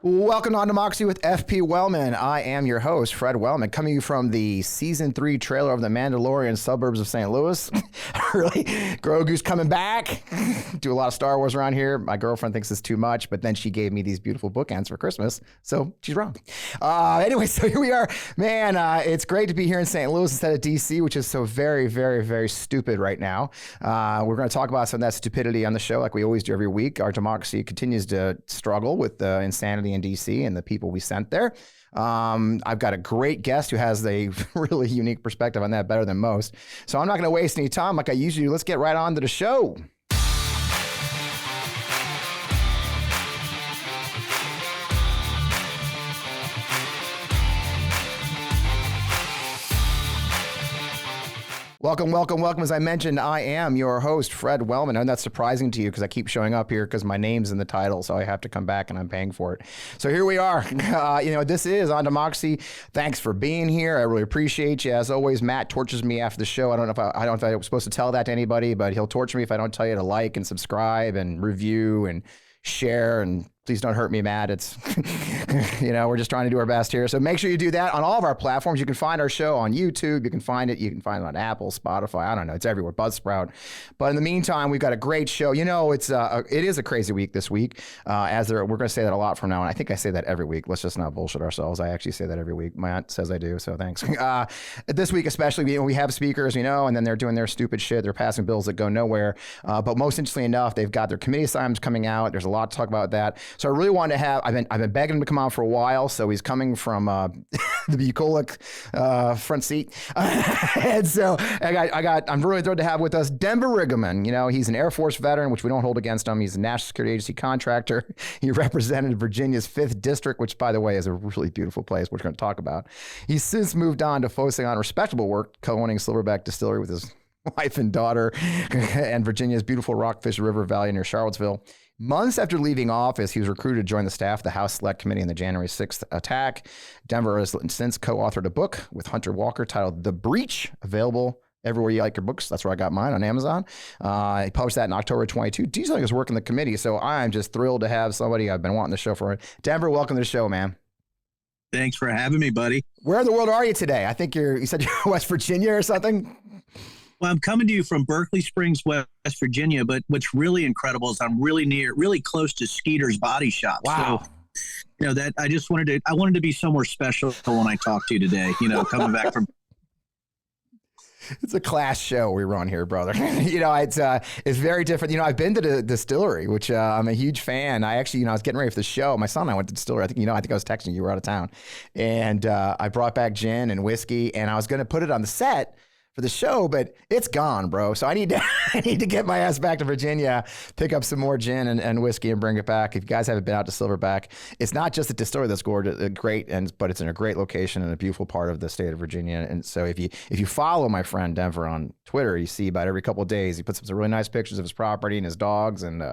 Welcome on Democracy with FP Wellman. I am your host, Fred Wellman, coming from the Season 3 trailer of The Mandalorian suburbs of St. Louis. Really? Grogu's coming back. Do a lot of Star Wars around here. My girlfriend thinks it's too much, but then she gave me these beautiful bookends for Christmas, so she's wrong. Anyway, so here we are. Man, it's great to be here in St. Louis instead of D.C., which is so very, very, very stupid right now. We're going to talk about some of that stupidity on the show like we always do every week. Our democracy continues to struggle with the insanity in DC and the people we sent there. I've got a great guest who has a really unique perspective on that, better than most. So I'm not going to waste any time like I usually do. Let's get right on to the show. Welcome. As I mentioned, I am your host, Fred Wellman. And that's surprising to you because I keep showing up here because my name's in the title, so I have to come back and I'm paying for it. So here we are. This is On Democracy. Thanks for being here. I really appreciate you. As always, Matt tortures me after the show. I don't know if I was supposed to tell that to anybody, but he'll torture me if I don't tell you to like and subscribe and review and share, and please don't hurt me, Matt. It's, we're just trying to do our best here. So make sure you do that on all of our platforms. You can find our show on YouTube. You can find it on Apple, Spotify. I don't know. It's everywhere. Buzzsprout. But in the meantime, we've got a great show. It is a crazy week this week. We're going to say that a lot from now on. I think I say that every week. Let's just not bullshit ourselves. I actually say that every week. My aunt says I do. So thanks. This week, especially, we have speakers, and then they're doing their stupid shit. They're passing bills that go nowhere. But most interestingly enough, they've got their committee assignments coming out. There's a lot to talk about that. So I really wanted to have, I've been begging him to come on for a while. So he's coming from the bucolic front seat. And so I'm really thrilled to have with us Denver Riggleman. He's an Air Force veteran, which we don't hold against him. He's a National Security Agency contractor. He represented Virginia's 5th District, which, by the way, is a really beautiful place, which we're going to talk about. He's since moved on to focusing on respectable work, co-owning Silverback Distillery with his wife and daughter and Virginia's beautiful Rockfish River Valley near Charlottesville. Months after leaving office, he was recruited to join the staff of the House Select Committee in the January 6th attack. Denver has since co-authored a book with Hunter Walker titled The Breach, available everywhere you like your books. That's where I got mine, on Amazon. He published that in October 22. Detailing his work in the committee. So I'm just thrilled to have somebody I've been wanting the show for. Denver, welcome to the show, man. Thanks for having me, buddy. Where in the world are you today? I think you said you're West Virginia or something. Well, I'm coming to you from Berkeley Springs, West Virginia, but what's really incredible is I'm really close to Skeeter's Body Shop. Wow. So, that I wanted to be somewhere special when I talk to you today, coming back from. It's a class show we run here, brother. It's very different. I've been to the distillery, which I'm a huge fan. I actually, I was getting ready for the show. My son and I went to the distillery. I think I was texting you. You were out of town. And I brought back gin and whiskey, and I was going to put it on the set for the show, but it's gone, bro. So I need to get my ass back to Virginia, pick up some more gin and whiskey and bring it back. If you guys haven't been out to Silverback, it's not just a distillery that's gorgeous, great, but it's in a great location in a beautiful part of the state of Virginia. And so if you follow my friend Denver on Twitter, you see about every couple of days, he puts up some really nice pictures of his property and his dogs, and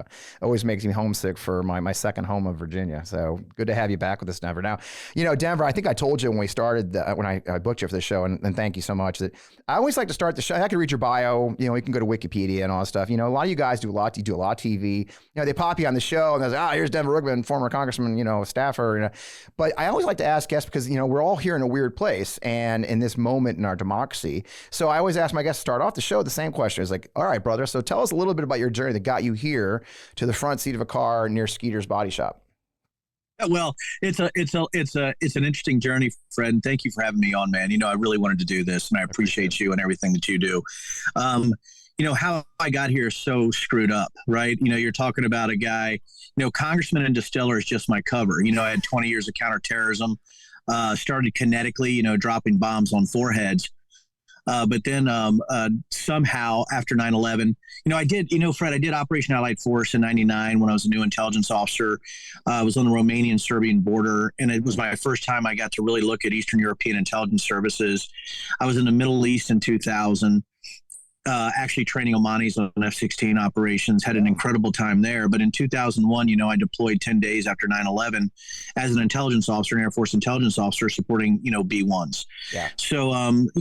always makes me homesick for my second home of Virginia. So good to have you back with us, Denver. Now, Denver, I think I told you when we started, when I booked you for the show, and thank you so much, that I always like to start the show. I can read your bio. You can go to Wikipedia and all that stuff. A lot of you guys do a lot. You do a lot of TV. They pop you on the show and they're like, here's Denver Riggleman, former congressman, staffer. But I always like to ask guests because, we're all here in a weird place and in this moment in our democracy. So I always ask my guests to start off the show with the same question. It's like, all right, brother. So tell us a little bit about your journey that got you here to the front seat of a car near Skeeter's Body Shop. Well, it's an interesting journey, Fred. And thank you for having me on, man. I really wanted to do this, and I appreciate you and everything that you do. How I got here is so screwed up, right? You're talking about a guy, congressman and distiller is just my cover. I had 20 years of counterterrorism, started kinetically, dropping bombs on foreheads. But then somehow after 9/11, I did, Fred, I did Operation Allied Force in 99 when I was a new intelligence officer. I was on the Romanian-Serbian border, and it was my first time I got to really look at Eastern European intelligence services. I was in the Middle East in 2000. actually training Omanis on F-16 operations, had an incredible time there. But in 2001, I deployed 10 days after 9/11 as an intelligence officer, an Air Force intelligence officer supporting, B-1s. Yeah. So,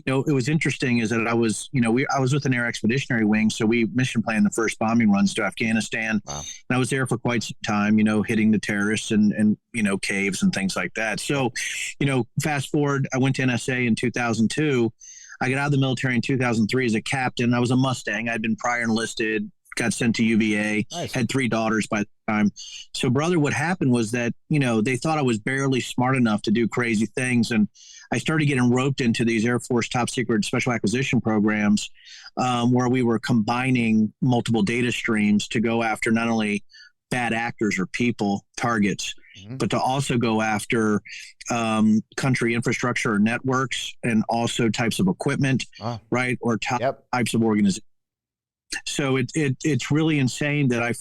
it was interesting is that I was with an Air Expeditionary Wing. So we mission planned the first bombing runs to Afghanistan. Wow. And I was there for quite some time, hitting the terrorists and caves and things like that. So, fast forward, I went to NSA in 2002. I got out of the military in 2003 as a captain. I was a Mustang. I'd been prior enlisted, got sent to UVA, Nice. had 3 daughters by the time. So, brother, what happened was that, they thought I was barely smart enough to do crazy things. And I started getting roped into these Air Force top secret special acquisition programs where we were combining multiple data streams to go after not only bad actors or people, targets, but to also go after country infrastructure or networks and also types of equipment, right? Or types of organizations. So it's really insane that I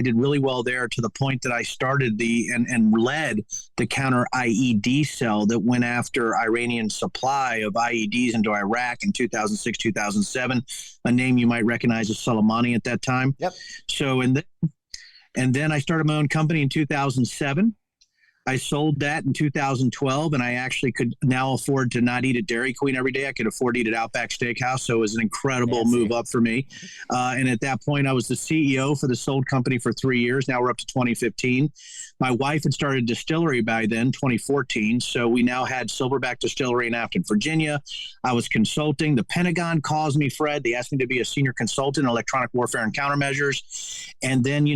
did really well there to the point that I started and led the counter IED cell that went after Iranian supply of IEDs into Iraq in 2006, 2007, a name you might recognize as Soleimani at that time. Yep. So, and then I started my own company in 2007. I sold that in 2012, and I actually could now afford to not eat at Dairy Queen every day. I could afford to eat at Outback Steakhouse, so it was an incredible move up for me. And at that point, I was the CEO for the sold company for 3 years. Now we're up to 2015. My wife had started a distillery by then, 2014. So we now had Silverback Distillery in Afton, Virginia. I was consulting. The Pentagon calls me, Fred. They asked me to be a senior consultant in electronic warfare and countermeasures. And then,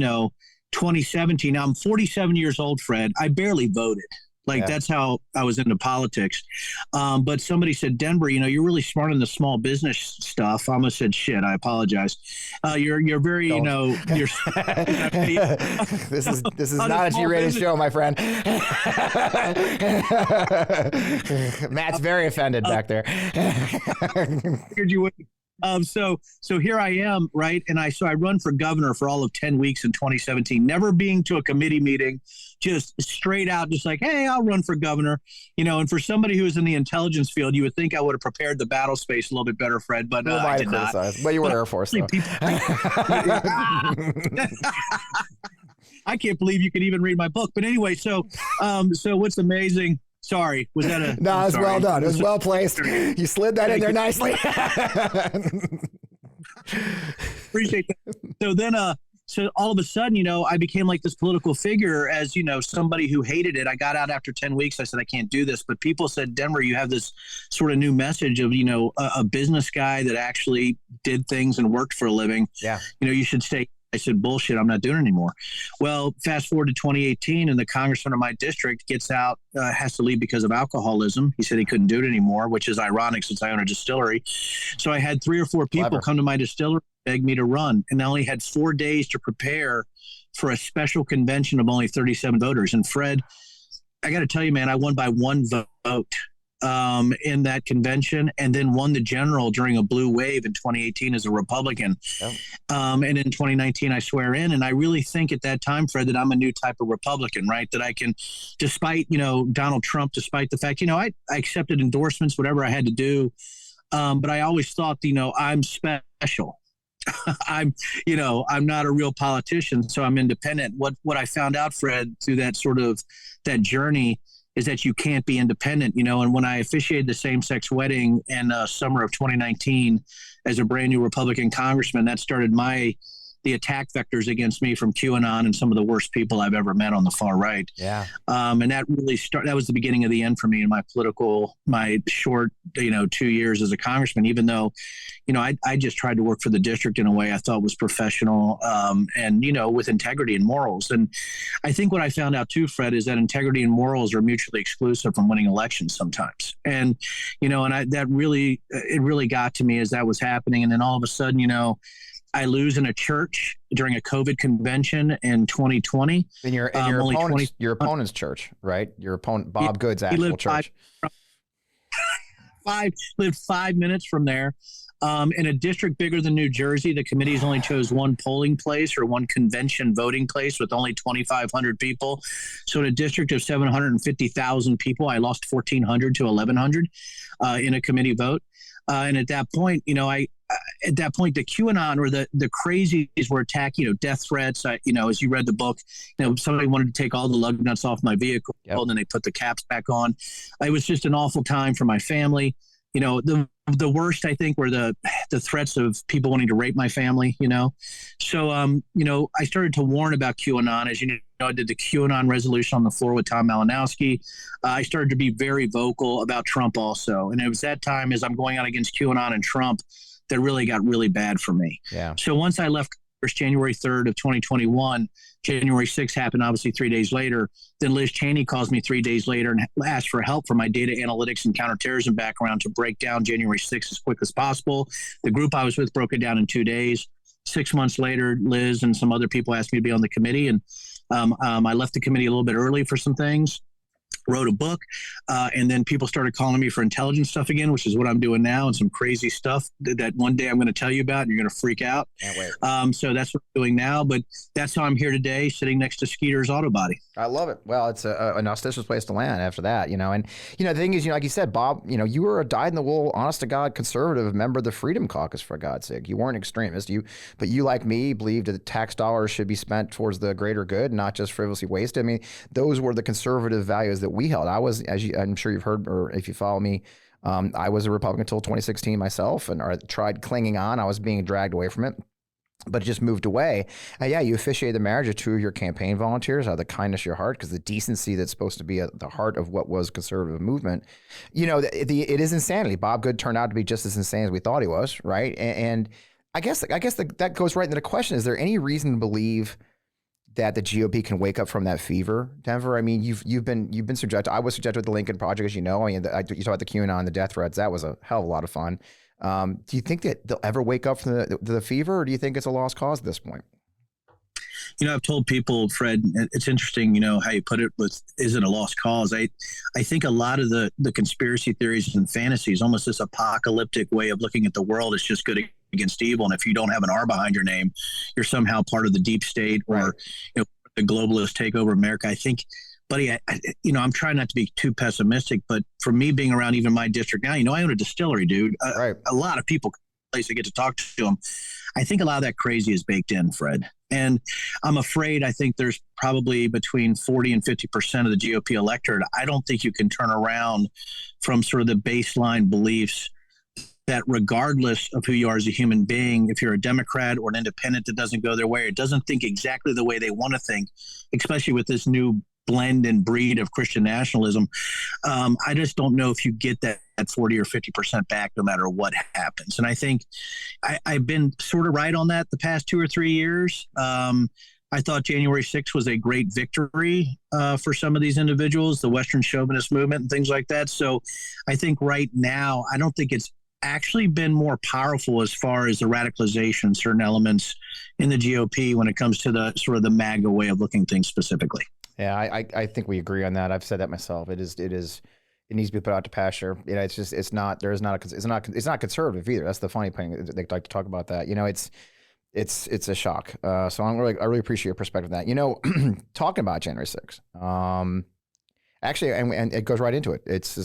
2017, now I'm 47 years old, Fred. I barely voted. That's how I was into politics. But somebody said, Denver, you're really smart in the small business stuff. I almost said, shit, I apologize. You're very, you're this is not a G-rated show, my friend. Matt's very offended back there. Figured you would. So here I am, right? And I run for governor for all of 10 weeks in 2017, never being to a committee meeting, just straight out, just like, hey, I'll run for governor, and for somebody who is in the intelligence field, you would think I would have prepared the battle space a little bit better, Fred, but I did not. But you were Air Force, though. I can't believe you could even read my book. But anyway, so what's amazing. Sorry, was that a... No, it was well done. It was well placed. You slid that in there nicely. Appreciate that. So then, so all of a sudden, I became like this political figure as, somebody who hated it. I got out after 10 weeks. I said, I can't do this. But people said, Denver, you have this sort of new message of, a business guy that actually did things and worked for a living. Yeah. You should stay. I said, bullshit, I'm not doing it anymore. Well, fast forward to 2018, and the congressman of my district gets out, has to leave because of alcoholism. He said he couldn't do it anymore, which is ironic since I own a distillery. So I had 3 or 4 people come to my distillery, beg me to run, and I only had 4 days to prepare for a special convention of only 37 voters. And Fred, I got to tell you, man, I won by 1 vote. In that convention, and then won the general during a blue wave in 2018 as a Republican. Oh. And in 2019, I swear in. And I really think at that time, Fred, that I'm a new type of Republican, right? That I can, despite, Donald Trump, despite the fact, I accepted endorsements, whatever I had to do. But I always thought, I'm special. I'm not a real politician, so I'm independent. What I found out, Fred, through that journey is that you can't be independent, and when I officiated the same-sex wedding in summer of 2019 as a brand new Republican congressman, that started the attack vectors against me from QAnon and some of the worst people I've ever met on the far right. Yeah. And that really that was the beginning of the end for me in my short, 2 years as a congressman, even though, I just tried to work for the district in a way I thought was professional, and, with integrity and morals. And I think what I found out too, Fred, is that integrity and morals are mutually exclusive from winning elections sometimes. And, it really got to me as that was happening. And then all of a sudden, I lose in a church during a COVID convention in 2020. In your opponent's church, right? Your opponent, Bob Good's actual church. Lived 5 minutes from there. In a district bigger than New Jersey, the committees only chose 1 polling place or 1 convention voting place with only 2,500 people. So in a district of 750,000 people, I lost 1,400 to 1,100 in a committee vote. And at that point, at that point, the QAnon or the crazies were attacking, death threats. As you read the book, somebody wanted to take all the lug nuts off my vehicle, and then they put the caps back on. It was just an awful time for my family. The worst, I think, were the threats of people wanting to rape my family, So, I started to warn about QAnon. As you know, I did the QAnon resolution on the floor with Tom Malinowski. I started to be very vocal about Trump also. And it was that time, as I'm going out against QAnon and Trump, that really got really bad for me. Yeah. So once I left January 3rd of 2021, January 6th happened, obviously 3 days later. Then Liz Cheney calls me 3 days later and asked for help for my data analytics and counterterrorism background to break down January 6th as quick as possible. The group I was with broke it down in 2 days. 6 months later, Liz and some other people asked me to be on the committee. And I left the committee a little bit early for some things, wrote a book, and then people started calling me for intelligence stuff again, which is what I'm doing now, and some crazy stuff that one day I'm going to tell you about, and you're going to freak out. Can't wait. So that's what I'm doing now, but that's how I'm here today, sitting next to Skeeter's auto body. I love it. Well, it's an auspicious place to land after that, and the thing is, like you said, Bob, you were a dyed-in-the-wool, honest-to-God conservative member of the Freedom Caucus, for God's sake. You weren't an extremist, but you, like me, believed that tax dollars should be spent towards the greater good, not just frivolously wasted. I mean, those were the conservative values that we held. I was, I'm sure you've heard, or if you follow me, I was a Republican until 2016 myself, and I tried clinging on. I was being dragged away from it, but it just moved away. You officiated the marriage of two of your campaign volunteers out of the kindness of your heart, because the decency that's supposed to be at the heart of what was conservative movement. It is insanity. Bob Good turned out to be just as insane as we thought he was, right? And I guess that goes right into the question: is there any reason to believe that the GOP can wake up from that fever, Denver? I mean, you've been subjected. I was subjected with the Lincoln Project, as you know. I mean, you talk about the QAnon, the death threats. That was a hell of a lot of fun. Do you think that they'll ever wake up from the fever, or do you think it's a lost cause at this point? I've told people, Fred, it's interesting, how you put it with, is it a lost cause? I think a lot of the conspiracy theories and fantasies, almost this apocalyptic way of looking at the world, is just good against evil. And if you don't have an R behind your name, you're somehow part of the deep state, or the globalists take over America. I think, buddy, I'm trying not to be too pessimistic, but for me, being around even my district now, I own a distillery, dude. A lot of people, place I get to talk to them. I think a lot of that crazy is baked in, Fred. And I'm afraid, I think there's probably between 40 and 50% of the GOP electorate. I don't think you can turn around from sort of the baseline beliefs that regardless of who you are as a human being, if you're a Democrat or an independent that doesn't go their way or doesn't think exactly the way they want to think, especially with this new blend and breed of Christian nationalism, I just don't know if you get that 40 or 50% back no matter what happens. And I think I've been sort of right on that the past 2 or 3 years. I thought January 6th was a great victory for some of these individuals, the Western chauvinist movement and things like that. So I think right now, I don't think it's actually been more powerful as far as the radicalization, certain elements in the GOP when it comes to the sort of the MAGA way of looking at things specifically. Yeah, I think we agree on that. I've said that myself. It needs to be put out to pasture. It's not conservative either. That's the funny thing. They like to talk about that. It's a shock. So I really appreciate your perspective on that. Talking about January 6th. Actually, and it goes right into it.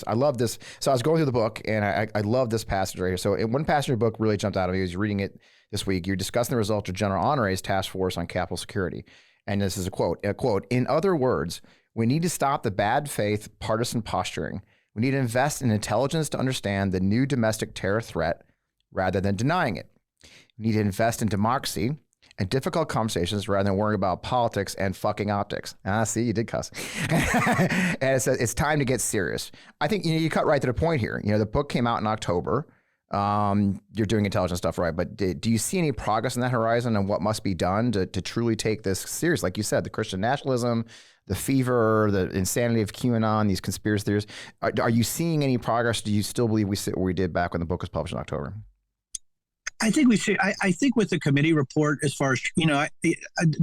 I love this. So I was going through the book, and I love this passage right here. So one passage of the book really jumped out at me. I was reading it this week. You're discussing the results of General Honore's task force on Capitol security. And this is a quote, "In other words, we need to stop the bad faith partisan posturing. We need to invest in intelligence to understand the new domestic terror threat rather than denying it. We need to invest in democracy and difficult conversations rather than worrying about politics and fucking optics." See, you did cuss. And it says it's time to get serious. I think you cut right to the point here. The book came out in October. You're doing intelligence stuff, right? But do you see any progress on that horizon and what must be done to truly take this serious? Like you said, the Christian nationalism, the fever, the insanity of QAnon, these conspiracy theories. Are you seeing any progress? Do you still believe we sit where we did back when the book was published in October? I think we see. I think with the committee report, as far as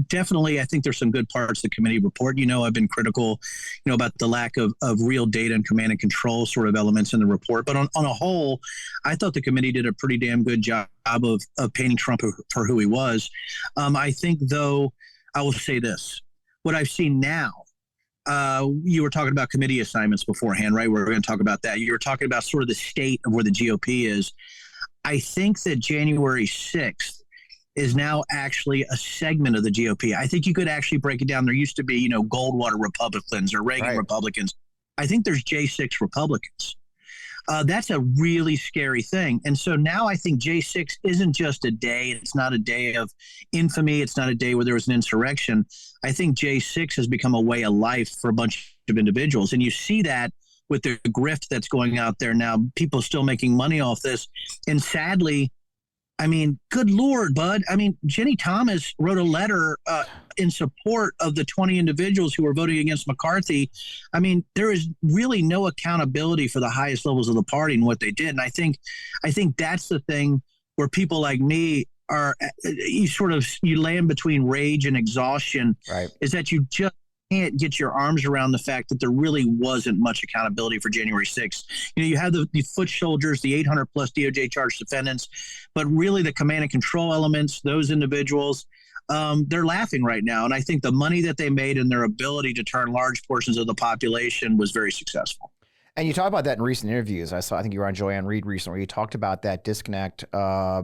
definitely, I think there's some good parts of the committee report. I've been critical, about the lack of real data and command and control sort of elements in the report. But on a whole, I thought the committee did a pretty damn good job of painting Trump for who he was. I think, though, I will say this: what I've seen now. You were talking about committee assignments beforehand, right? We're going to talk about that. You were talking about sort of the state of where the GOP is. I think that January 6th is now actually a segment of the GOP. I think you could actually break it down. There used to be, Goldwater Republicans or Reagan Republicans. I think there's J6 Republicans. That's a really scary thing. And so now I think J6 isn't just a day. It's not a day of infamy. It's not a day where there was an insurrection. I think J6 has become a way of life for a bunch of individuals. And you see that with the grift that's going out there now, people still making money off this. And sadly, I mean, good Lord, bud. I mean, Jenny Thomas wrote a letter in support of the 20 individuals who were voting against McCarthy. I mean, there is really no accountability for the highest levels of the party and what they did. And I think that's the thing where people like me are, you land between rage and exhaustion, right? Is that you just can't get your arms around the fact that there really wasn't much accountability for January 6th. You have the foot soldiers, the 800 plus DOJ charged defendants, but really the command and control elements, those individuals, they're laughing right now. And I think the money that they made and their ability to turn large portions of the population was very successful. And you talked about that in recent interviews. I think you were on Joanne Reed recently, where you talked about that disconnect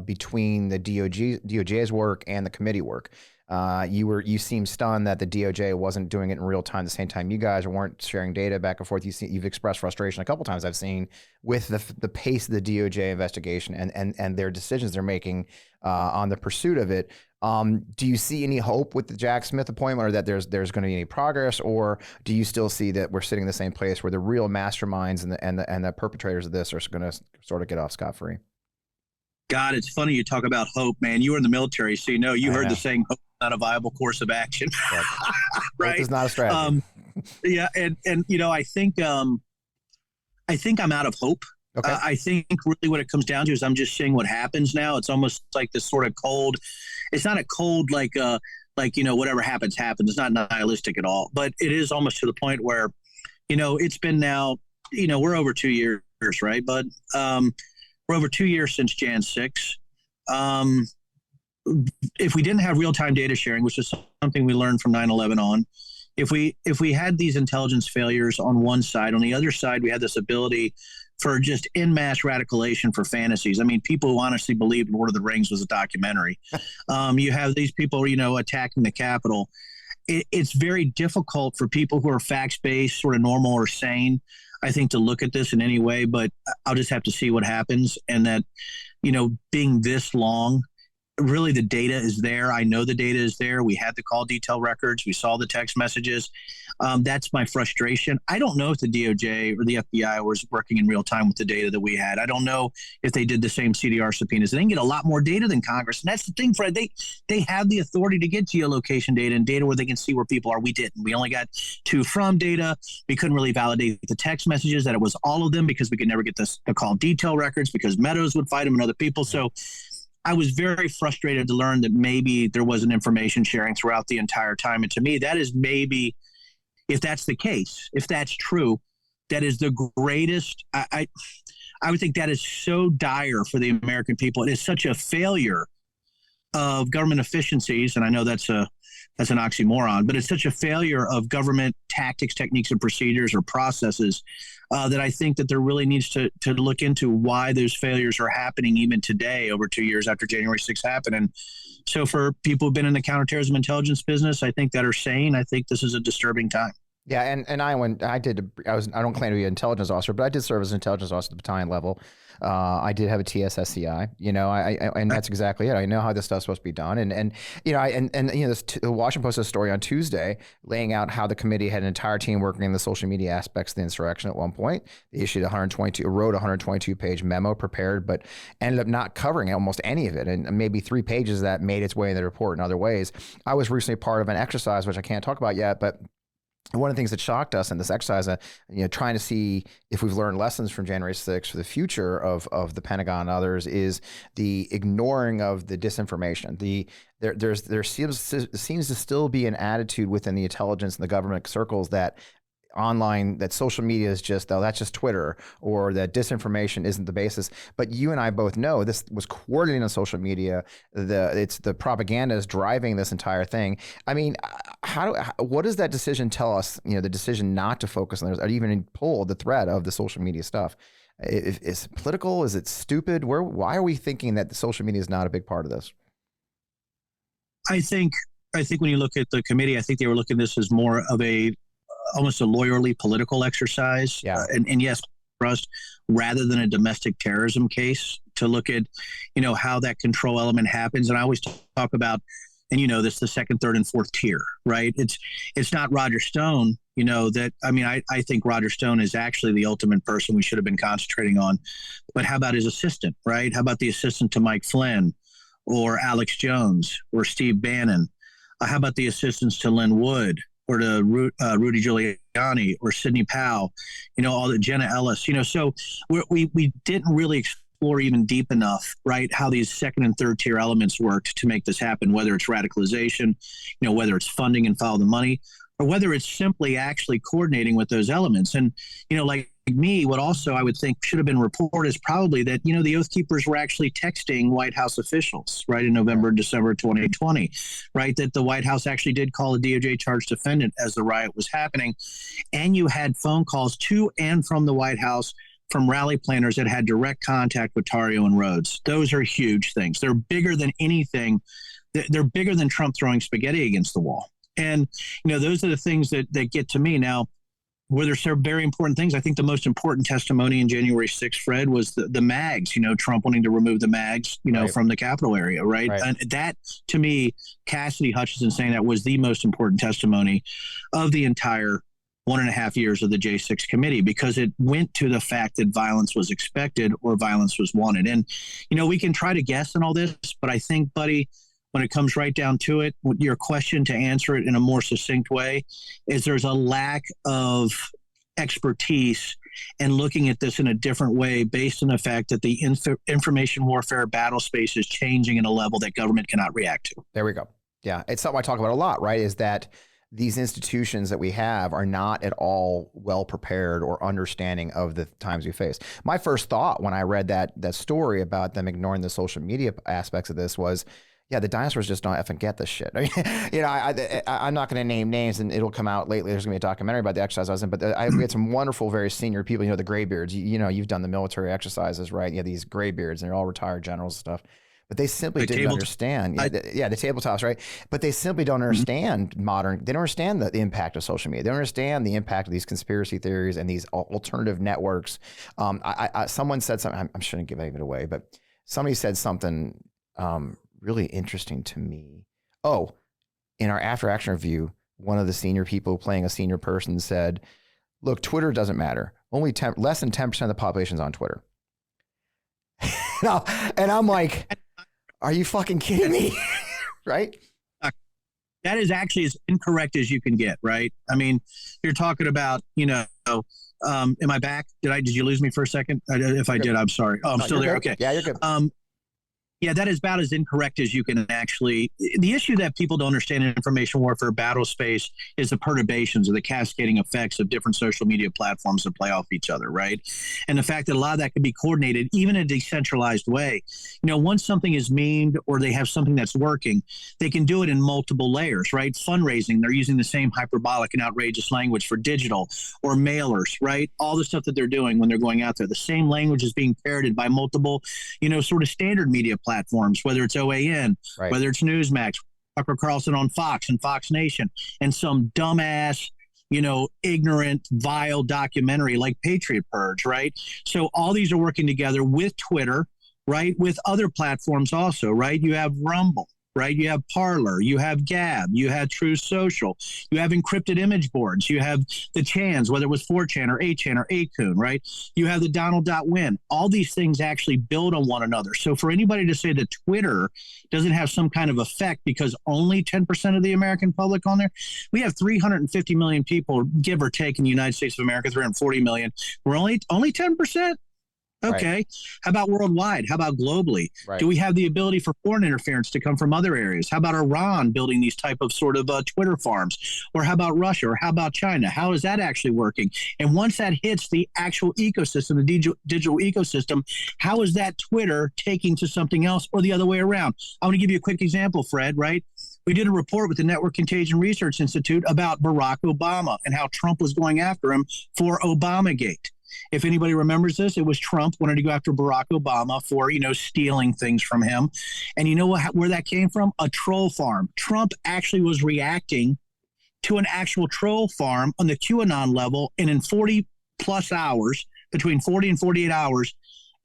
between the DOJ's work and the committee work. You seemed stunned that the DOJ wasn't doing it in real time, the same time you guys weren't sharing data back and forth. You've expressed frustration a couple times I've seen with the pace of the DOJ investigation and their decisions they're making on the pursuit of it. Do you see any hope with the Jack Smith appointment, or that there's going to be any progress, or do you still see that we're sitting in the same place where the real masterminds and the perpetrators of this are going to sort of get off scot-free? God, it's funny you talk about hope, man. You were in the military, so you heard the saying, hope is not a viable course of action. Right. Right? Hope is not a strategy. Yeah, and I think I'm out of hope. Okay. I think really what it comes down to is I'm just seeing what happens now. It's almost like this sort of cold. It's not a cold like whatever happens. It's not nihilistic at all. But it is almost to the point where, it's been now, we're over 2 years, right, bud? We're over 2 years since Jan 6. If we didn't have real-time data sharing, which is something we learned from 9/11 on, if we had these intelligence failures on one side, on the other side, we had this ability for just en masse radicalization for fantasies. I mean, people who honestly believed Lord of the Rings was a documentary. You have these people, attacking the Capitol. It's very difficult for people who are facts-based, sort of normal or sane, I think, to look at this in any way, but I'll just have to see what happens. And that, being this long, really the data is there. I know the data is there. We had the call detail records. We saw the text messages. That's my frustration. I don't know if the DOJ or the FBI was working in real time with the data that we had. I don't know if they did the same CDR subpoenas. They can get a lot more data than Congress. And that's the thing, Fred. They have the authority to get geolocation data and data where they can see where people are. We didn't. We only got to from data. We couldn't really validate the text messages that it was all of them because we could never get the call detail records because Meadows would fight them and other people. So I was very frustrated to learn that maybe there wasn't information sharing throughout the entire time. And to me, that is maybe, if that's the case, if that's true, that is the greatest. I would think that is so dire for the American people. It is such a failure of government efficiencies. And I know that's an oxymoron, but it's such a failure of government tactics, techniques, and procedures or processes that I think that there really needs to look into why those failures are happening even today, over 2 years after January 6th happened. And so for people who've been in the counterterrorism intelligence business, I think that are sane, I think this is a disturbing time. Yeah, and I don't claim to be an intelligence officer, but I did serve as an intelligence officer at the battalion level. I did have a TSSCI, and that's exactly it. I know how this stuff's supposed to be done, and the Washington Post has a story on Tuesday laying out how the committee had an entire team working in the social media aspects of the insurrection at one point. They issued wrote a 122-page memo prepared, but ended up not covering almost any of it, and maybe 3 pages of that made its way in the report in other ways. I was recently part of an exercise, which I can't talk about yet, but one of the things that shocked us in this exercise, trying to see if we've learned lessons from January 6th for the future of the Pentagon and others, is the ignoring of the disinformation. There seems to still be an attitude within the intelligence and the government circles that online, that social media is just, oh, that's just Twitter, or that disinformation isn't the basis. But you and I both know this was coordinated on social media. It's the propaganda is driving this entire thing. I mean, what does that decision tell us? You know, the decision not to focus on those, or even pull the thread of the social media stuff. Is it political? Is it stupid? Why are we thinking that the social media is not a big part of this? I think when you look at the committee, I think they were looking at this as more of almost a lawyerly political exercise. Yeah. And yes, trust, rather than a domestic terrorism case, to look at, you know, how that control element happens. And I always talk about, and you know, this, the second, third, and fourth tier, right? It's not Roger Stone, you know, that, I mean, I think Roger Stone is actually the ultimate person we should have been concentrating on. But how about his assistant, right? How about the assistant to Mike Flynn or Alex Jones or Steve Bannon? How about the assistants to Lynn Wood or to Rudy Giuliani or Sidney Powell, you know, all the Jenna Ellis, you know, so we didn't really explore even deep enough, right, how these second and third tier elements worked to make this happen, whether it's radicalization, you know, whether it's funding and follow the money, or whether it's simply actually coordinating with those elements. And, you know, like me, what also I would think should have been reported is probably that, you know, the Oath Keepers were actually texting White House officials, right, in November, December 2020, right, that the White House actually did call a DOJ charged defendant as the riot was happening. And you had phone calls to and from the White House from rally planners that had direct contact with Tarrio and Rhodes. Those are huge things. They're bigger than anything. They're bigger than Trump throwing spaghetti against the wall. And, you know, those are the things that get to me. Now, were there some very important things? I think the most important testimony in January 6th, Fred, was the mags, you know, Trump wanting to remove the mags, you know, right, from the Capitol area, right? And that, to me, Cassidy Hutchinson saying that was the most important testimony of the entire 1.5 years of the J6 committee, because it went to the fact that violence was expected or violence was wanted. And, you know, we can try to guess and all this, but I think, buddy, when it comes right down to it, your question, to answer it in a more succinct way, is there's a lack of expertise and looking at this in a different way based on the fact that the information warfare battle space is changing in a level that government cannot react to. There we go. Yeah. It's something I talk about a lot, right? Is that these institutions that we have are not at all well prepared or understanding of the times we face. My first thought when I read that story about them ignoring the social media aspects of this was, yeah, the dinosaurs just don't effing get this shit. I mean, you know, I'm not going to name names, and it'll come out lately. There's going to be a documentary about the exercise I was in, but we had some wonderful, very senior people, you know, the graybeards. You know, you've done the military exercises, right? You have these graybeards, and they're all retired generals and stuff. But they simply didn't understand. The tabletops, right? But they simply don't understand they don't understand the impact of social media. They don't understand the impact of these conspiracy theories and these alternative networks. Someone said something, I shouldn't give it away, but somebody said something really interesting to me. Oh, in our after action review, one of the senior people playing a senior person said, look, Twitter doesn't matter. Only less than 10% of the population is on Twitter. And I'm like, are you fucking kidding me? Right? That is actually as incorrect as you can get, right? I mean, you're talking about, you know, am I back? Did you lose me for a second? If I did, I'm sorry. Oh, I'm still there. Good. Okay. Yeah, you're good. Yeah, that is about as incorrect as you can actually. The issue that people don't understand in information warfare battle space is the perturbations or the cascading effects of different social media platforms that play off each other, right? And the fact that a lot of that can be coordinated, even in a decentralized way. You know, once something is memed or they have something that's working, they can do it in multiple layers, right? Fundraising, they're using the same hyperbolic and outrageous language for digital or mailers, right? All the stuff that they're doing when they're going out there, the same language is being parroted by multiple, you know, sort of standard media platforms, whether it's OAN, right, whether it's Newsmax, Tucker Carlson on Fox and Fox Nation, and some dumbass, you know, ignorant, vile documentary like Patriot Purge, right? So all these are working together with Twitter, right? With other platforms also, right? You have Rumble, right? You have Parler, you have Gab, you have True Social, you have encrypted image boards, you have the Chans, whether it was 4chan or 8chan or 8kun, right? You have the Donald.win. All these things actually build on one another. So for anybody to say that Twitter doesn't have some kind of effect because only 10% of the American public on there, we have 350 million people, give or take, in the United States of America, 340 million. We're only 10%. Okay. Right. How about worldwide? How about globally? Right. Do we have the ability for foreign interference to come from other areas? How about Iran building these type of sort of Twitter farms? Or how about Russia? Or how about China? How is that actually working? And once that hits the actual ecosystem, the digital ecosystem, how is that Twitter taking to something else or the other way around? I want to give you a quick example, Fred, right? We did a report with the Network Contagion Research Institute about Barack Obama and how Trump was going after him for Obamagate. If anybody remembers this, it was Trump wanted to go after Barack Obama for, stealing things from him. And you know where that came from? A troll farm. Trump actually was reacting to an actual troll farm on the QAnon level. And in 40 plus hours, between 40 and 48 hours,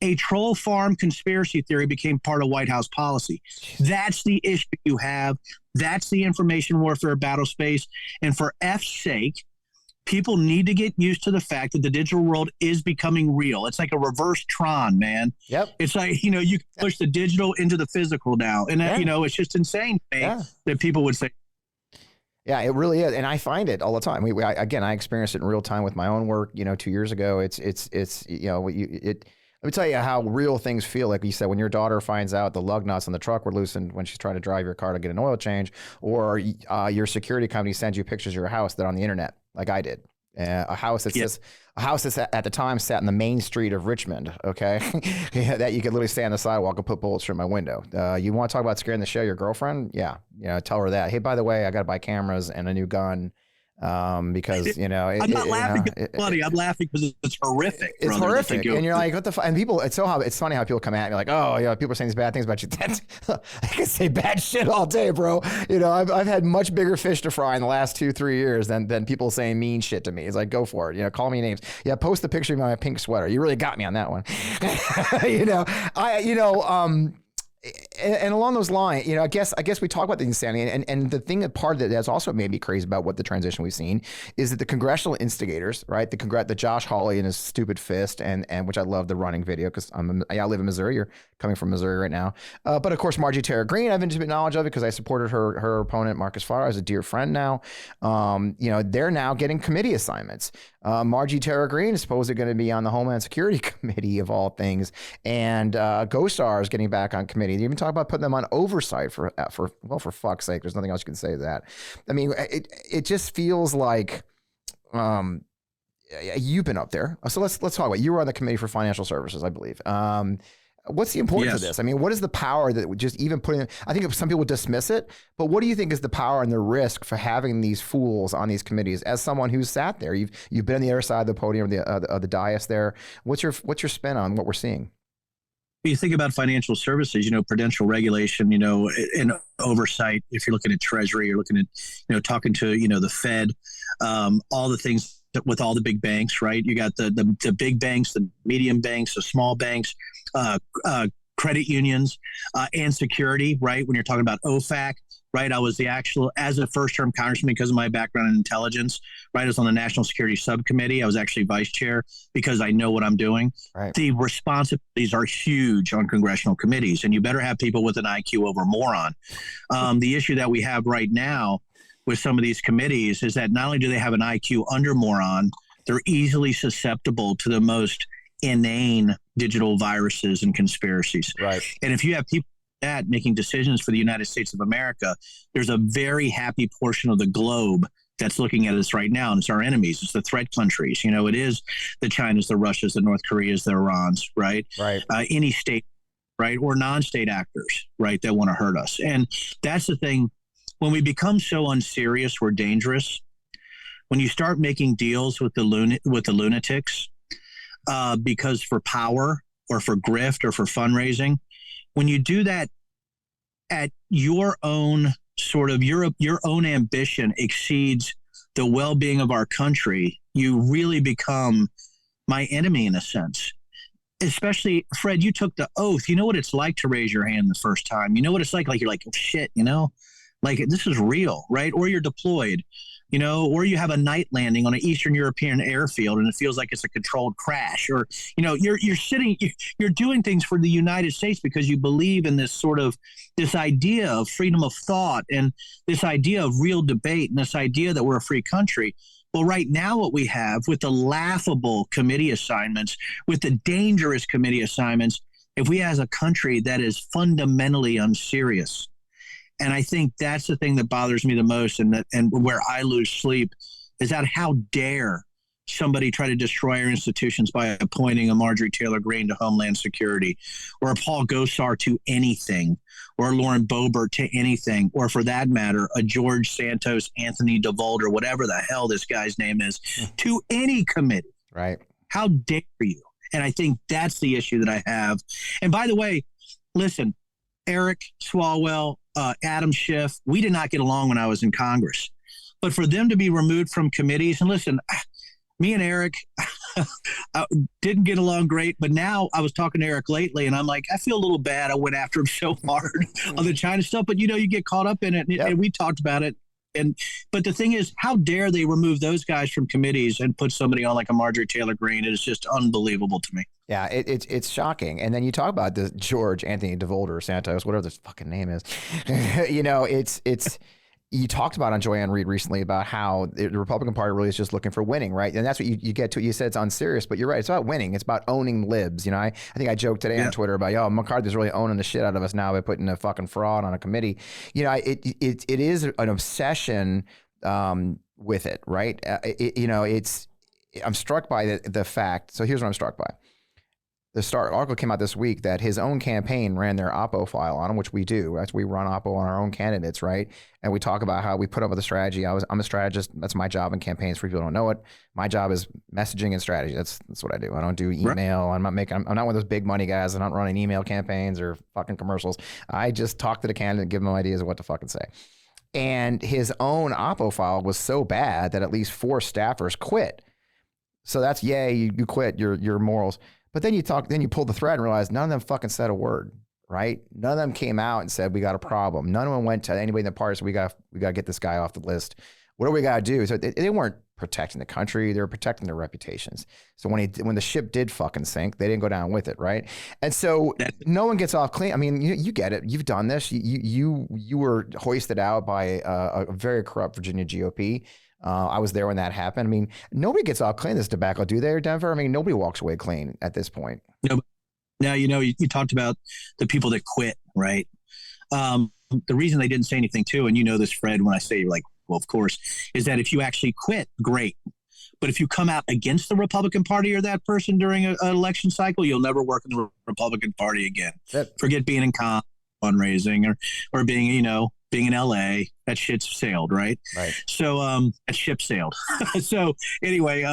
a troll farm conspiracy theory became part of White House policy. That's the issue you have. That's the information warfare battle space. And for F's sake, people need to get used to the fact that the digital world is becoming real. It's like a reverse Tron, man. Yep. It's like, you can push the digital into the physical now. And, it's just insane to me that people would say. Yeah, it really is. And I find it all the time. I experienced it in real time with my own work, 2 years ago. Let me tell you how real things feel. Like you said, when your daughter finds out the lug nuts on the truck were loosened when she's trying to drive your car to get an oil change, or your security company sends you pictures of your house that are on the internet, like I did. A house that's at the time sat in the main street of Richmond, okay? That you could literally stand on the sidewalk and put bullets through my window. You want to talk about scaring the shit out of your girlfriend? Yeah, tell her that. Hey, by the way, I got to buy cameras and a new gun. Because I'm not laughing because it's funny. I'm laughing because it's horrific. It's horrific, and you're like, what the fuck? And people, it's funny how people come at me like, oh, people are saying these bad things about you. I can say bad shit all day, bro. I've had much bigger fish to fry in the last 2-3 years than people saying mean shit to me. It's like, go for it. Call me names. Yeah, post the picture of my pink sweater. You really got me on that one. And along those lines, I guess we talk about the insanity, and the thing that part of that has also made me crazy about what the transition we've seen is that the congressional instigators, right? The Josh Hawley and his stupid fist, and which I love the running video because I live in Missouri. You're coming from Missouri right now, but of course Margie Tara Greene, I have intimate knowledge of it because I supported her opponent Marcus Farrar as a dear friend now. They're now getting committee assignments. Margie Tara Greene is supposedly going to be on the Homeland Security Committee of all things, and Gosar is getting back on committee. They even talk about putting them on oversight for fuck's sake. There's nothing else you can say to that. I mean, it just feels like you've been up there. So let's talk about it. You were on the Committee for Financial Services, I believe. What's the importance of this? I mean, what is the power that just even putting? I think some people dismiss it, but what do you think is the power and the risk for having these fools on these committees? As someone who's sat there, you've been on the other side of the podium of the dais there. What's your spin on what we're seeing? You think about financial services, prudential regulation, and oversight. If you're looking at Treasury, you're looking at, talking to, the Fed, all the things with all the big banks, right? You got the big banks, the medium banks, the small banks, credit unions, and security, right? When you're talking about OFAC, right? I was as a first-term congressman, because of my background in intelligence, right? I was on the National Security Subcommittee. I was actually vice chair because I know what I'm doing. Right. The responsibilities are huge on congressional committees, and you better have people with an IQ over moron. The issue that we have right now with some of these committees is that not only do they have an IQ under moron, they're easily susceptible to the most inane digital viruses and conspiracies. Right. And if you have people that making decisions for the United States of America, there's a very happy portion of the globe that's looking at us right now, and it's our enemies. It's the threat countries. It is the Chinas, the Russias, the North Koreas, the Irans, right? Right. Any state, right, or non-state actors, right, that want to hurt us. And that's the thing. When we become so unserious, we're dangerous. When you start making deals with the lunatics, because for power or for grift or for fundraising, when you do that at your own sort of your own ambition exceeds the well-being of our country, you really become my enemy in a sense. Especially, Fred, you took the oath. You know what it's like to raise your hand the first time. You know what it's like you're like, oh, shit, like this is real, right? Or you're deployed, or you have a night landing on an Eastern European airfield and it feels like it's a controlled crash, or, you're doing things for the United States because you believe in this idea of freedom of thought and this idea of real debate and this idea that we're a free country. Well, right now, what we have with the laughable committee assignments, with the dangerous committee assignments, if we as a country that is fundamentally unserious. And I think that's the thing that bothers me the most, and where I lose sleep is that how dare somebody try to destroy our institutions by appointing a Marjorie Taylor Greene to Homeland Security, or a Paul Gosar to anything, or a Lauren Boebert to anything, or for that matter, a George Santos, Anthony DeVolder, whatever the hell this guy's name is, to any committee. Right. How dare you? And I think that's the issue that I have. And by the way, listen, Eric Swalwell, Adam Schiff, we did not get along when I was in Congress. But for them to be removed from committees, and listen, me and Eric didn't get along great, but now I was talking to Eric lately, and I'm like, I feel a little bad. I went after him so hard on the China stuff, but you get caught up in it, and we talked about it. But the thing is, how dare they remove those guys from committees and put somebody on like a Marjorie Taylor Greene? It is just unbelievable to me. Yeah, it's shocking. And then you talk about this George Anthony DeVolder, Santos, whatever this fucking name is. it's. You talked about on Joanne Reed recently about how the Republican Party really is just looking for winning, right? And that's what you get to. You said it's unserious, but you're right. It's about winning. It's about owning libs. I think I joked today on Twitter about, McCarthy's really owning the shit out of us now by putting a fucking fraud on a committee. It is an obsession with it, right? I'm struck by the fact. So here's what I'm struck by. The article came out this week that his own campaign ran their Oppo file on him, which we do. That's we run Oppo on our own candidates, right? And we talk about how we put up with a strategy. I'm a strategist. That's my job in campaigns. For people who don't know it, my job is messaging and strategy. That's what I do. I don't do email. I'm not one of those big money guys. I'm not running email campaigns or fucking commercials. I just talk to the candidate and give them ideas of what to fucking say. And his own Oppo file was so bad that at least 4 staffers quit. So that's you quit your morals. But then you pull the thread and realize none of them fucking said a word, right? None of them came out and said, we got a problem. None of them went to anybody in the party, so we got to get this guy off the list. What do we got to do? So they weren't protecting the country. They were protecting their reputations. So when the ship did fucking sink, they didn't go down with it, right? And so no one gets off clean. I mean, you get it. You've done this. You were hoisted out by a very corrupt Virginia GOP. I was there when that happened. I mean, nobody gets off clean in this debacle, do they, Denver? I mean, nobody walks away clean at this point. No. Now, you talked about the people that quit, right? The reason they didn't say anything too, and you know this, Fred, when I say like, well, of course, is that if you actually quit, great. But if you come out against the Republican Party or that person during an election cycle, you'll never work in the Republican Party again. Forget being in fundraising or being, being in LA, that shit's sailed, right? Right. So that ship sailed. So anyway,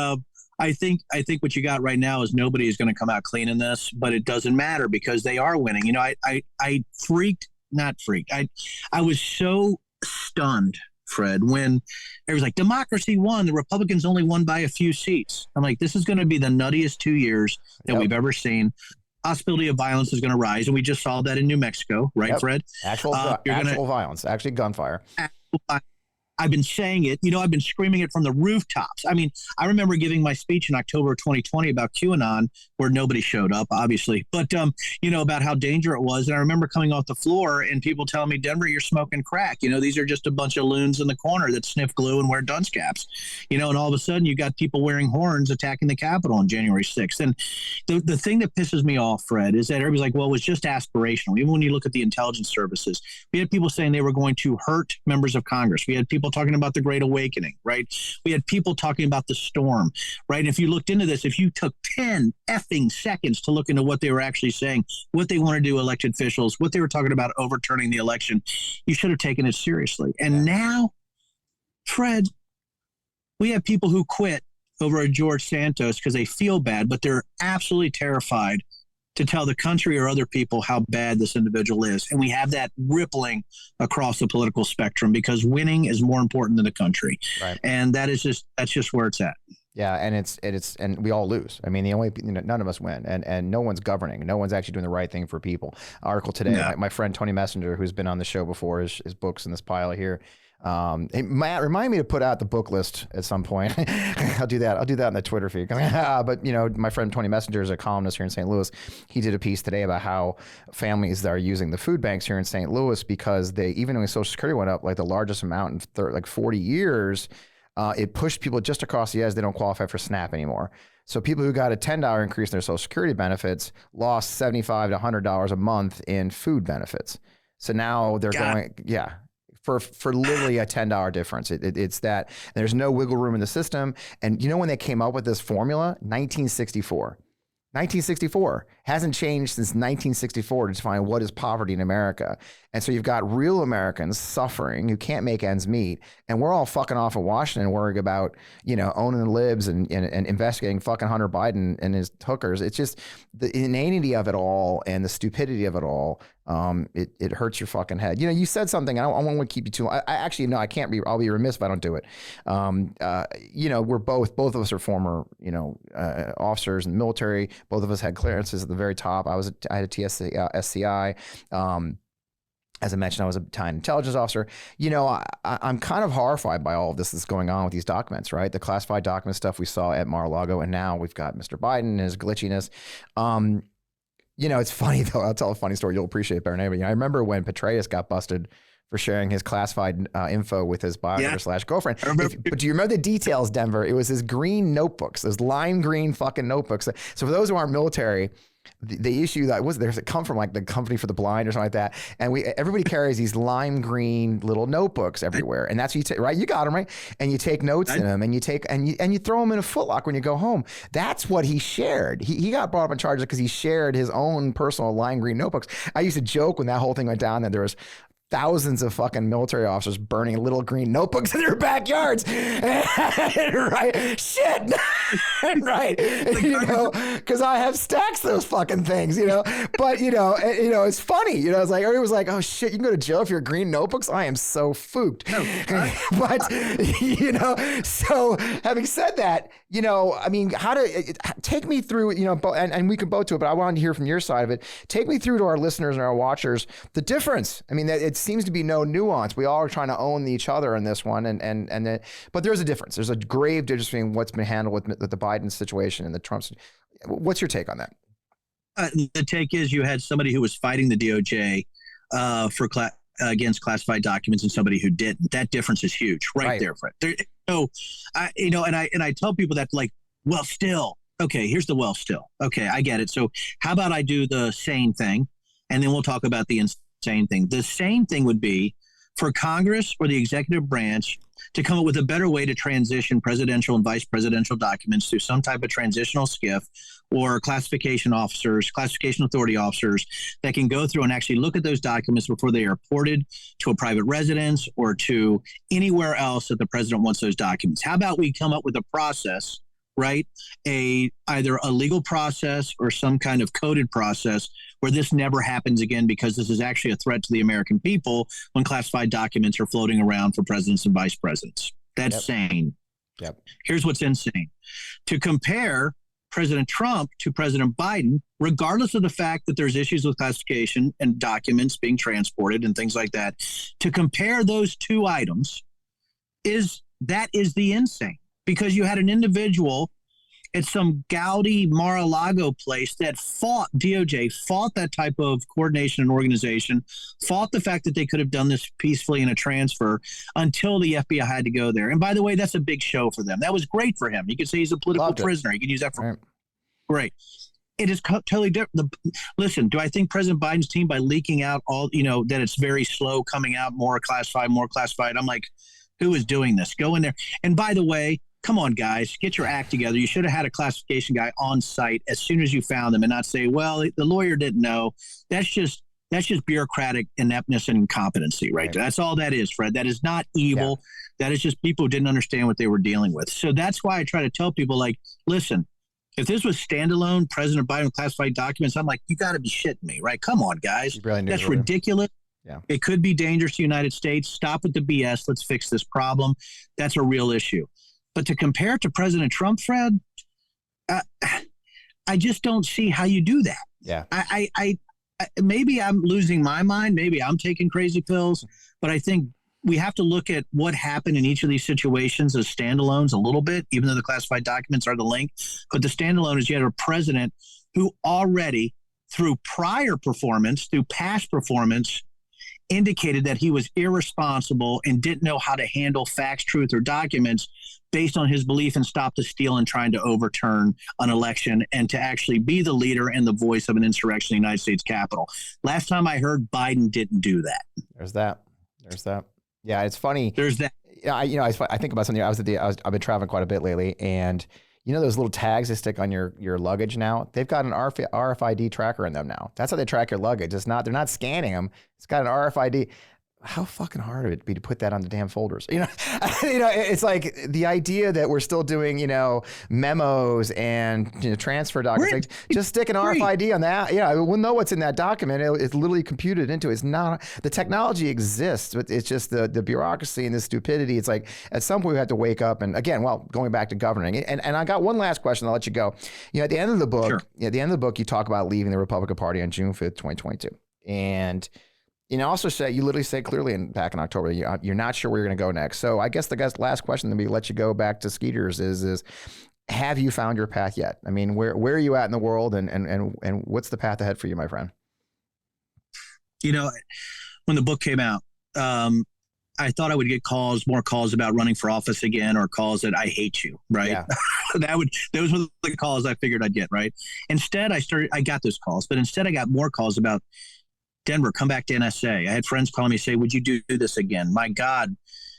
I think what you got right now is nobody is going to come out clean in this, but it doesn't matter because they are winning. I was so stunned, Fred, when it was like democracy won, the Republicans only won by a few seats. I'm like, this is going to be the nuttiest 2 years that we've ever seen. Possibility of violence is going to rise, and we just saw that in New Mexico, right, Fred? Actual violence, actually gunfire. I've been saying it. I've been screaming it from the rooftops. I mean, I remember giving my speech in October 2020 about QAnon, where nobody showed up, obviously, but, about how dangerous it was. And I remember coming off the floor and people telling me, Denver, you're smoking crack. These are just a bunch of loons in the corner that sniff glue and wear dunce caps, and all of a sudden you got people wearing horns attacking the Capitol on January 6th. And the thing that pisses me off, Fred, is that everybody's like, well, it was just aspirational. Even when you look at the intelligence services, we had people saying they were going to hurt members of Congress. We had people talking about the Great Awakening, right? We had people talking about the storm, right? And if you looked into this, if you took 10 effing seconds to look into what they were actually saying, what they want to do, elected officials, what they were talking about overturning the election, you should have taken it seriously. And now, Fred, we have people who quit over a George Santos because they feel bad, but they're absolutely terrified to tell the country or other people how bad this individual is. And we have that rippling across the political spectrum because winning is more important than the country. Right. And that's just where it's at. Yeah, and and we all lose. I mean, none of us win, and no one's governing. No one's actually doing the right thing for people. Article today, my friend Tony Messenger, who's been on the show before, his book's in this pile here. Hey, Matt, remind me to put out the book list at some point. I'll do that in the Twitter feed. But my friend Tony Messenger is a columnist here in St. Louis. He did a piece today about how families that are using the food banks here in St. Louis, because even when Social Security went up like the largest amount in 40 years, it pushed people just across the edge. They don't qualify for SNAP anymore. So people who got a $10 increase in their Social Security benefits lost $75 to $100 a month in food benefits. So now they're going, for literally a $10 difference. It's that. And there's no wiggle room in the system. And you know when they came up with this formula? 1964. 1964 hasn't changed since 1964 to define what is poverty in America. And so you've got real Americans suffering who can't make ends meet. And we're all fucking off in Washington worrying about, owning the libs and investigating fucking Hunter Biden and his hookers. It's just the inanity of it all and the stupidity of it all. It hurts your fucking head. You said something, and I won't want to keep you too long. I can't be, I'll be remiss if I don't do it. We're both of us are former, officers in the military. Both of us had clearances at the very top. I had a SCI. As I mentioned, I was a battalion intelligence officer. I'm kind of horrified by all of this that's going on with these documents, right? The classified document stuff we saw at Mar-a-Lago, and now we've got Mr. Biden and his glitchiness. It's funny, though. I'll tell a funny story. You'll appreciate it better than anybody. I remember when Petraeus got busted for sharing his classified info with his biographer / girlfriend. But do you remember the details, Denver? It was his green notebooks, those lime green fucking notebooks. So for those who aren't military, the issue that was there, it come from like the Company for the Blind or something like that. And everybody carries these lime green little notebooks everywhere. And that's what you take, right? You got them, right? And you take notes in them and you throw them in a footlocker when you go home. That's what he shared. He got brought up in charge because he shared his own personal lime green notebooks. I used to joke when that whole thing went down that there was thousands of fucking military officers burning little green notebooks in their backyards. Right? Shit. Right. Because I have stacks of those fucking things, But, it's funny. It's like, everybody was like, oh shit, you can go to jail if you're green notebooks. I am so fooked. No, but, so having said that, how to take me through, and we can both do it, but I wanted to hear from your side of it. Take me through to our listeners and our watchers, the difference. It seems to be no nuance. We all are trying to own each other in this one, but there's a difference. There's a grave difference between what's been handled with the Biden situation and the Trump. What's your take on that? The take is you had somebody who was fighting the DOJ against classified documents and somebody who didn't. That difference is huge, right there, Fred. And I tell people that, like, well, still, okay, here's the well, still. Okay, I get it. So how about I do the sane thing, and then we'll talk about the insane thing. The sane thing would be for Congress or the executive branch to come up with a better way to transition presidential and vice presidential documents through some type of transitional SCIF or classification authority officers that can go through and actually look at those documents before they are ported to a private residence or to anywhere else that the president wants those documents. How about we come up with a process, right? Either a legal process or some kind of coded process where this never happens again, because this is actually a threat to the American people when classified documents are floating around for presidents and vice presidents. That's sane. Yep. Here's what's insane. To compare President Trump to President Biden, regardless of the fact that there's issues with classification and documents being transported and things like that, to compare those two items is the insane. Because you had an individual at some gaudy Mar-a-Lago place that DOJ fought that type of coordination and organization, fought the fact that they could have done this peacefully in a transfer until the FBI had to go there. And by the way, that's a big show for them. That was great for him. You could say he's a political prisoner. You can use that for great. It is totally different. Listen, do I think President Biden's team, by leaking out all, that it's very slow coming out, more classified? I'm like, who is doing this? Go in there. And by the way, come on, guys, get your act together. You should have had a classification guy on site as soon as you found them and not say, well, the lawyer didn't know. That's just bureaucratic ineptness and incompetency, right? That's all that is, Fred. That is not evil. Yeah. That is just people who didn't understand what they were dealing with. So that's why I try to tell people, like, listen, if this was standalone President Biden classified documents, I'm like, you got to be shitting me, right? Come on, guys. That's ridiculous. Yeah. It could be dangerous to the United States. Stop with the BS. Let's fix this problem. That's a real issue. But to compare it to President Trump, Fred, I just don't see how you do that. Yeah. I maybe I'm losing my mind. Maybe I'm taking crazy pills. But I think we have to look at what happened in each of these situations as standalones a little bit, even though the classified documents are the link. But the standalone is you had a president who already, through prior performance, through past performance, indicated that he was irresponsible and didn't know how to handle facts, truth, or documents based on his belief in stop the steal and trying to overturn an election and to actually be the leader and the voice of an insurrection in the United States Capitol. Last time I heard, Biden didn't do that. There's that. Yeah, it's funny. There's that. Yeah, I think about something. I've been traveling quite a bit lately, and you know those little tags they stick on your luggage now? They've got an RFID tracker in them now. That's how they track your luggage. They're not scanning them. It's got an RFID. How fucking hard would it be to put that on the damn folders? It's like the idea that we're still doing, memos and transfer documents. Like, just stick an RFID on that. Yeah, we'll know what's in that document. It's literally computed into it. It's not, the technology exists, but it's just the bureaucracy and the stupidity. It's like at some point we have to wake up. And again, going back to governing. And I got one last question. I'll let you go. At the end of the book, you talk about leaving the Republican Party on June 5th, 2022. And also you literally say clearly back in October, you're not sure where you're going to go next. So I guess the last question that we let you go back to Skeeter's is have you found your path yet? I mean, where are you at in the world and what's the path ahead for you, my friend? When the book came out, I thought I would get more calls about running for office again, or calls that I hate you, right? Yeah. Those were the calls I figured I'd get, right? Instead, I got those calls, but instead I got more calls about Denver, come back to NSA. I had friends calling me, say, would you do this again? My God,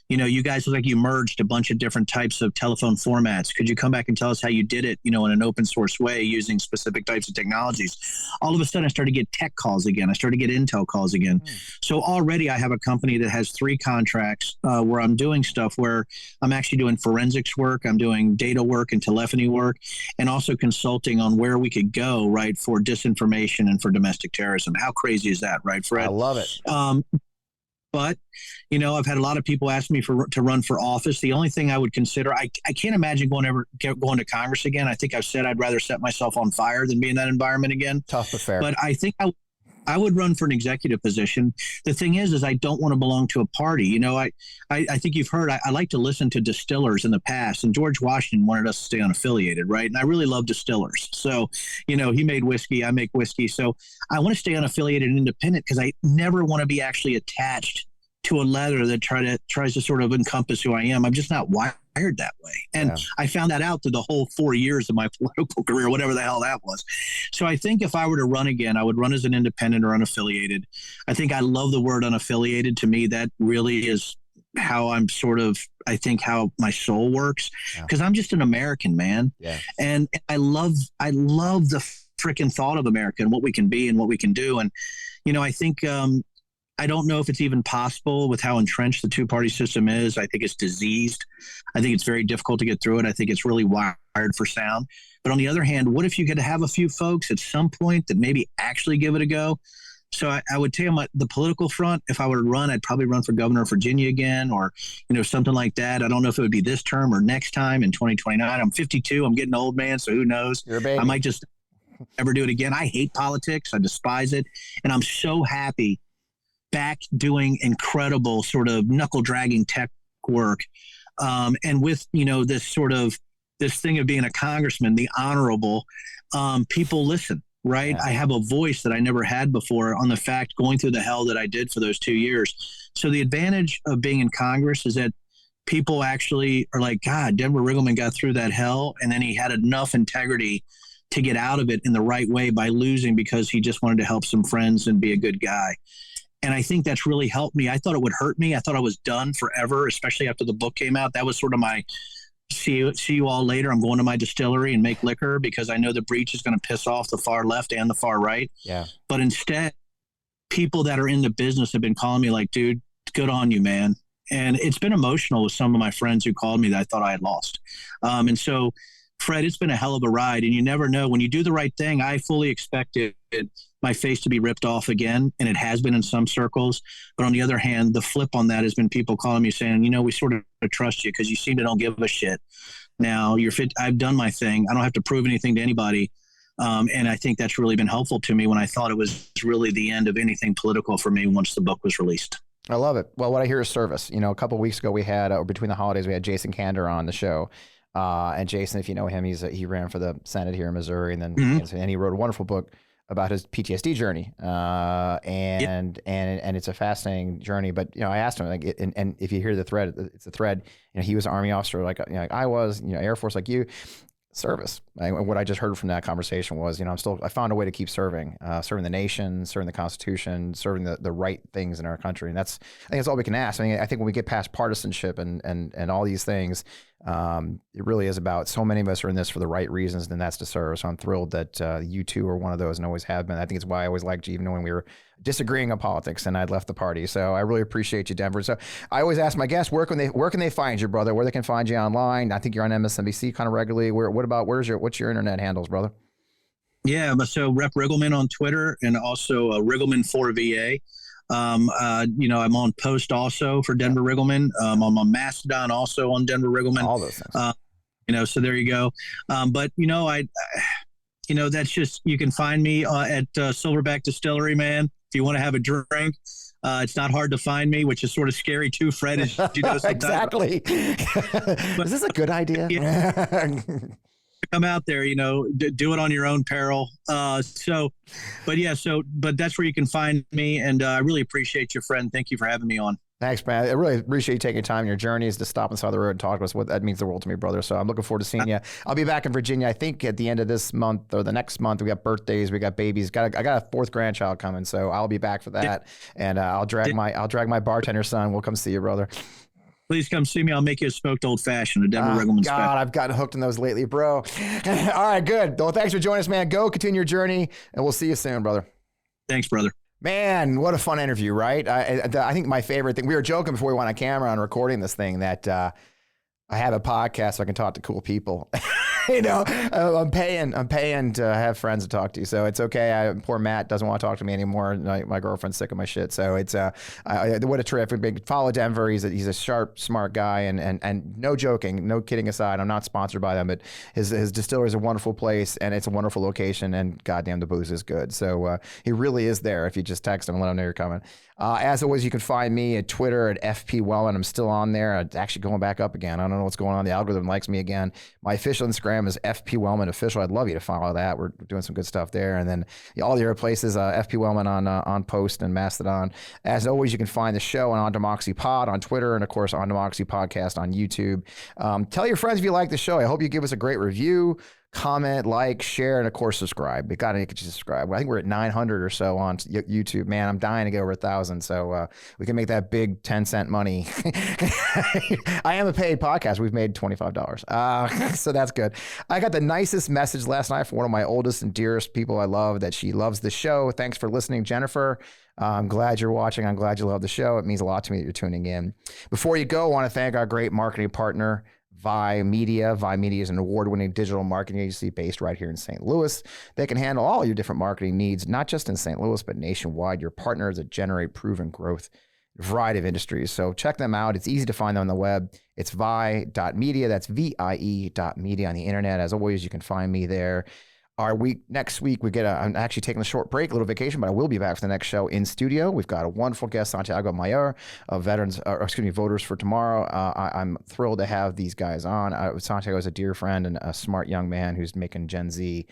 you guys look like you merged a bunch of different types of telephone formats. Could you come back and tell us how you did it, in an open source way using specific types of technologies? All of a sudden, I started to get tech calls again. I started to get intel calls again. So already I have a company that has 3 contracts where I'm doing stuff where I'm actually doing forensics work. I'm doing data work and telephony work, and also consulting on where we could go, right, for disinformation and for domestic terrorism. How crazy is that, right, Fred? I love it. But, I've had a lot of people ask me to run for office. The only thing I would consider, I can't imagine going to Congress again. I think I've said I'd rather set myself on fire than be in that environment again. Tough but fair. But I think I would run for an executive position. The thing is I don't want to belong to a party. I think you've heard, I like to listen to distillers in the past, and George Washington wanted us to stay unaffiliated, right? And I really love distillers. So, he made whiskey, I make whiskey. So I want to stay unaffiliated and independent because I never want to be actually attached to a leather that tries to sort of encompass who I am. I'm just not wired that way. And I found that out through the whole 4 years of my political career, whatever the hell that was. So I think if I were to run again, I would run as an independent or unaffiliated. I think I love the word unaffiliated. To me, that really is how I'm I think how my soul works, because I'm just an American, man. Yeah. And I love the freaking thought of America and what we can be and what we can do. And, I think, I don't know if it's even possible with how entrenched the two-party system is. I think it's diseased. I think it's very difficult to get through it. I think it's really wired for sound. But on the other hand, what if you could have a few folks at some point that maybe actually give it a go? So I would tell you the political front, if I were to run, I'd probably run for governor of Virginia again, or, something like that. I don't know if it would be this term or next time in 2029. I'm 52. I'm getting old, man. So who knows? You're a baby. I might just never do it again. I hate politics. I despise it. And I'm so happy back doing incredible sort of knuckle dragging tech work. And with, this thing of being a congressman, the honorable, people listen, right? Yeah. I have a voice that I never had before on the fact going through the hell that I did for those 2 years. So the advantage of being in Congress is that people actually are like, God, Denver Riggleman got through that hell. And then he had enough integrity to get out of it in the right way by losing because he just wanted to help some friends and be a good guy. And I think that's really helped me. I thought it would hurt me. I thought I was done forever, especially after the book came out. That was sort of my see you all later. I'm going to my distillery and make liquor because I know the breach is going to piss off the far left and the far right. Yeah. But instead, people that are in the business have been calling me like, dude, good on you, man. And it's been emotional with some of my friends who called me that I thought I had lost. And so, Fred, it's been a hell of a ride. And you never know. When you do the right thing, I fully expected my face to be ripped off again, and it has been in some circles. But on the other hand, the flip on that has been people calling me saying, we sort of trust you because you seem to don't give a shit. Now you're fit. I've done my thing. I don't have to prove anything to anybody. And I think that's really been helpful to me when I thought it was really the end of anything political for me once the book was released. I love it. Well, what I hear is service. A couple of weeks ago we had, or between the holidays, we had Jason Kander on the show. And Jason, if you know him, he ran for the Senate here in Missouri, and then and he wrote a wonderful book about his PTSD journey, and it's a fascinating journey. But I asked him, like, and if you hear the thread, it's a thread. He was an Army officer, like like I was, Air Force, like you. Service. What I just heard from that conversation was, I found a way to keep serving the nation, serving the Constitution, serving the right things in our country. And I think that's all we can ask. I think when we get past partisanship and all these things, it really is about, so many of us are in this for the right reasons, and that's to serve. So I'm thrilled that you two are one of those and always have been. I think it's why I always liked you, even when we were disagreeing on politics and I'd left the party. So I really appreciate you, Denver. So I always ask my guests, where can they find you, brother? Where they can find you online? I think you're on MSNBC kind of regularly. What's your internet handles, brother? Yeah, so Rep Riggleman on Twitter, and also Riggleman4VA. I'm on Post also for Denver Riggleman. I'm on Mastodon also on Denver Riggleman. All those things. So there you go. But that's just, you can find me at Silverback Distillery, man. If you want to have a drink, it's not hard to find me, which is sort of scary too, Fred. As you know, exactly. But, is this a good idea? Yeah. Come out there, do it on your own peril. But that's where you can find me. And I really appreciate you, friend. Thank you for having me on. Thanks, man. I really appreciate you taking time in your journeys to stop on the side of the road and talk to us. That means the world to me, brother. So I'm looking forward to seeing you. I'll be back in Virginia, I think, at the end of this month or the next month. We got birthdays, we got babies. I got a fourth grandchild coming, so I'll be back for that. And I'll drag my bartender son. We'll come see you, brother. Please come see me. I'll make you a smoked old fashioned, a Denver Riggleman special. God, I've gotten hooked on those lately, bro. All right, good. Well, thanks for joining us, man. Go continue your journey, and we'll see you soon, brother. Thanks, brother. Man, what a fun interview, right? I think my favorite thing, we were joking before we went on camera on recording this thing, that I have a podcast so I can talk to cool people. I'm paying to have friends to talk to. So it's okay. Poor Matt doesn't want to talk to me anymore. My girlfriend's sick of my shit. So it's what a terrific big follow Denver. He's a sharp, smart guy, and no joking, no kidding aside. I'm not sponsored by them, but his distillery is a wonderful place, and it's a wonderful location, and goddamn, the booze is good. So he really is there if you just text him and let him know you're coming. As always, you can find me at Twitter at FP Wellman. I'm still on there. It's actually going back up again. I don't know what's going on. The algorithm likes me again. My official Instagram is FP Wellman Official. I'd love you to follow that. We're doing some good stuff there. And then all the other places, FP Wellman on Post and Mastodon. As always, you can find the show on Democracy Pod on Twitter, and of course on Democracy Podcast on YouTube. Tell your friends if you like the show. I hope you give us a great review. Comment, like, share, and of course subscribe. We got to get you to subscribe. I think we're at 900 or so on YouTube. Man, I'm dying to get over 1,000, so we can make that big 10-cent money. I am a paid podcast. We've made $25, so that's good. I got the nicest message last night from one of my oldest and dearest people I love, that she loves the show. Thanks for listening, Jennifer. I'm glad you're watching. I'm glad you love the show. It means a lot to me that you're tuning in. Before you go, I want to thank our great marketing partner, Vi Media. Vi Media is an award-winning digital marketing agency based right here in St. Louis. They can handle all your different marketing needs, not just in St. Louis, but nationwide. Your partners that generate proven growth in a variety of industries. So check them out. It's easy to find them on the web. It's vi.media. That's VIE.media on the internet. As always, you can find me there. Next week, I'm actually taking a short break, a little vacation, but I will be back for the next show in studio. We've got a wonderful guest, Santiago Mayer, of Voters for Tomorrow. I'm thrilled to have these guys on. Santiago is a dear friend and a smart young man who's making Gen Z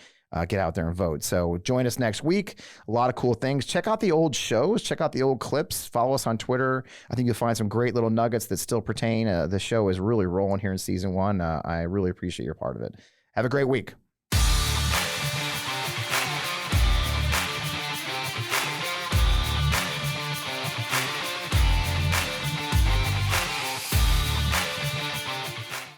get out there and vote. So join us next week. A lot of cool things. Check out the old shows. Check out the old clips. Follow us on Twitter. I think you'll find some great little nuggets that still pertain. The show is really rolling here in season 1. I really appreciate your part of it. Have a great week.